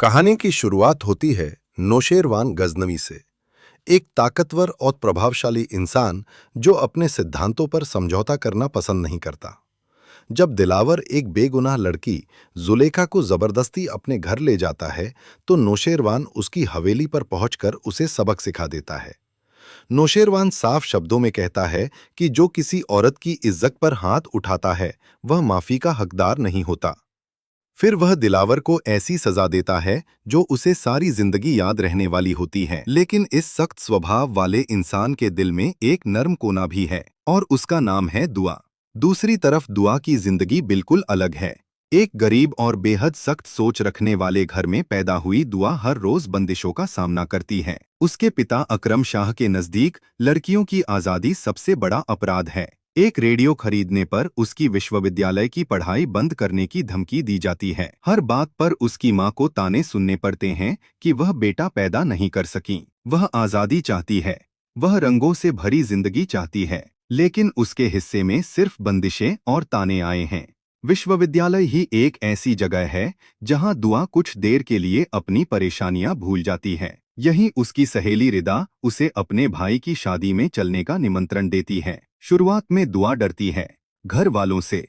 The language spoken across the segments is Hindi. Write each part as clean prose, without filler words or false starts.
कहानी की शुरुआत होती है नौशेरवान गजनवी से। एक ताकतवर और प्रभावशाली इंसान जो अपने सिद्धांतों पर समझौता करना पसंद नहीं करता। जब दिलावर एक बेगुनाह लड़की जुलेखा को जबरदस्ती अपने घर ले जाता है तो नौशेरवान उसकी हवेली पर पहुंचकर उसे सबक सिखा देता है। नौशेरवान साफ शब्दों में कहता है कि जो किसी औरत की इज्जत पर हाथ उठाता है वह माफी का हकदार नहीं होता। फिर वह दिलावर को ऐसी सजा देता है जो उसे सारी जिंदगी याद रहने वाली होती है। लेकिन इस सख्त स्वभाव वाले इंसान के दिल में एक नर्म कोना भी है और उसका नाम है दुआ। दूसरी तरफ दुआ की जिंदगी बिल्कुल अलग है। एक गरीब और बेहद सख्त सोच रखने वाले घर में पैदा हुई दुआ हर रोज बंदिशों का सामना करती है। उसके पिता अकरम शाह के नजदीक लड़कियों की आज़ादी सबसे बड़ा अपराध है। एक रेडियो खरीदने पर उसकी विश्वविद्यालय की पढ़ाई बंद करने की धमकी दी जाती है। हर बात पर उसकी मां को ताने सुनने पड़ते हैं कि वह बेटा पैदा नहीं कर सकी। वह आज़ादी चाहती है, वह रंगों से भरी जिंदगी चाहती है, लेकिन उसके हिस्से में सिर्फ बंदिशें और ताने आए हैं। विश्वविद्यालय ही एक ऐसी जगह है जहां दुआ कुछ देर के लिए अपनी परेशानियां भूल जाती है। यही उसकी सहेली रिदा उसे अपने भाई की शादी में चलने का निमंत्रण देती है। शुरुआत में दुआ डरती है, घर वालों से,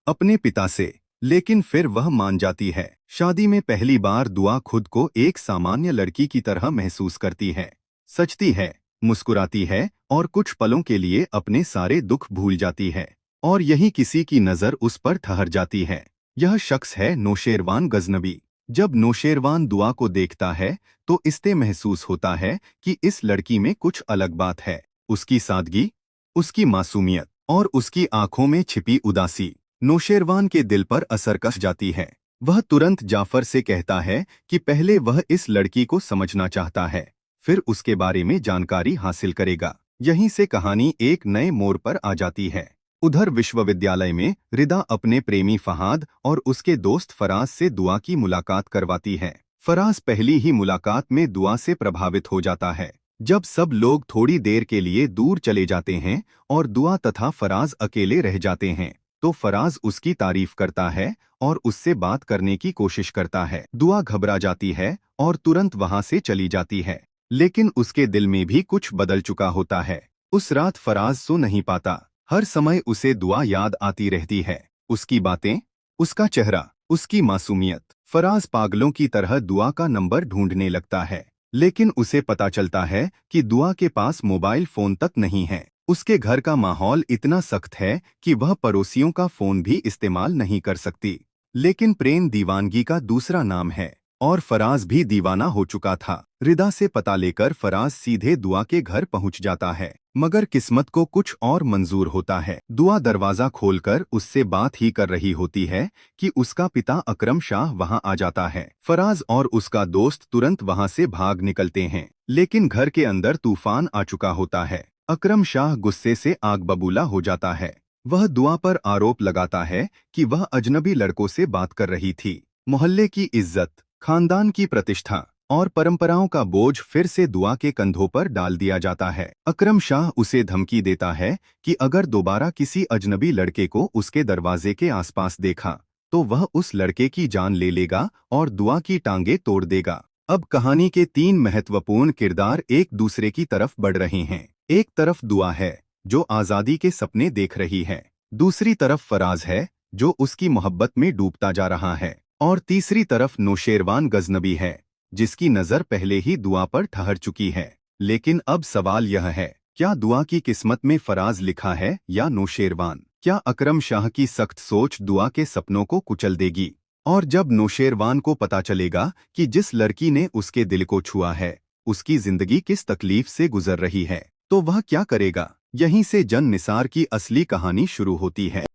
अपने पिता से, लेकिन फिर वह मान जाती है। शादी में पहली बार दुआ खुद को एक सामान्य लड़की की तरह महसूस करती है। सचती है, मुस्कुराती है और कुछ पलों के लिए अपने सारे दुख भूल जाती है। और यही किसी की नज़र उस पर ठहर जाती है। यह शख्स है नौशेरवान गजनवी। जब नौशेरवान दुआ को देखता है तो इससे महसूस होता है कि इस लड़की में कुछ अलग बात है। उसकी सादगी, उसकी मासूमियत और उसकी आंखों में छिपी उदासी नौशेरवान के दिल पर असर कस जाती है। वह तुरंत जाफर से कहता है कि पहले वह इस लड़की को समझना चाहता है, फिर उसके बारे में जानकारी हासिल करेगा। यहीं से कहानी एक नए मोड़ पर आ जाती है। उधर विश्वविद्यालय में रिदा अपने प्रेमी फहाद और उसके दोस्त फराज से दुआ की मुलाकात करवाती है। फराज पहली ही मुलाकात में दुआ से प्रभावित हो जाता है। जब सब लोग थोड़ी देर के लिए दूर चले जाते हैं और दुआ तथा फराज अकेले रह जाते हैं तो फराज उसकी तारीफ करता है और उससे बात करने की कोशिश करता है। दुआ घबरा जाती है और तुरंत वहां से चली जाती है, लेकिन उसके दिल में भी कुछ बदल चुका होता है। उस रात फराज सो नहीं पाता। हर समय उसे दुआ याद आती रहती है, उसकी बातें, उसका चेहरा, उसकी मासूमियत। फराज पागलों की तरह दुआ का नंबर ढूंढने लगता है, लेकिन उसे पता चलता है कि दुआ के पास मोबाइल फोन तक नहीं है। उसके घर का माहौल इतना सख्त है कि वह पड़ोसियों का फोन भी इस्तेमाल नहीं कर सकती। लेकिन प्रेम दीवानगी का दूसरा नाम है और फराज भी दीवाना हो चुका था। रिदा से पता लेकर फराज सीधे दुआ के घर पहुंच जाता है, मगर किस्मत को कुछ और मंजूर होता है। दुआ दरवाजा खोलकर उससे बात ही कर रही होती है कि उसका पिता अकरम शाह वहां आ जाता है। फराज और उसका दोस्त तुरंत वहां से भाग निकलते हैं, लेकिन घर के अंदर तूफान आ चुका होता है। अकरम शाह गुस्से से आग बबूला हो जाता है। वह दुआ पर आरोप लगाता है कि वह अजनबी लड़कों से बात कर रही थी। मोहल्ले की इज्जत, खानदान की प्रतिष्ठा और परंपराओं का बोझ फिर से दुआ के कंधों पर डाल दिया जाता है। अकरम शाह उसे धमकी देता है कि अगर दोबारा किसी अजनबी लड़के को उसके दरवाजे के आसपास देखा तो वह उस लड़के की जान ले लेगा और दुआ की टांगे तोड़ देगा। अब कहानी के तीन महत्वपूर्ण किरदार एक दूसरे की तरफ बढ़ रहे हैं। एक तरफ दुआ है जो आज़ादी के सपने देख रही है, दूसरी तरफ फराज है जो उसकी मोहब्बत में डूबता जा रहा है, और तीसरी तरफ नौशेरवान गजनवी है जिसकी नज़र पहले ही दुआ पर ठहर चुकी है। लेकिन अब सवाल यह है, क्या दुआ की किस्मत में फराज लिखा है या नौशेरवान? क्या अकरम शाह की सख्त सोच दुआ के सपनों को कुचल देगी? और जब नौशेरवान को पता चलेगा कि जिस लड़की ने उसके दिल को छुआ है उसकी जिंदगी किस तकलीफ से गुजर रही है, तो वह क्या करेगा? यहीं से जन निसार की असली कहानी शुरू होती है।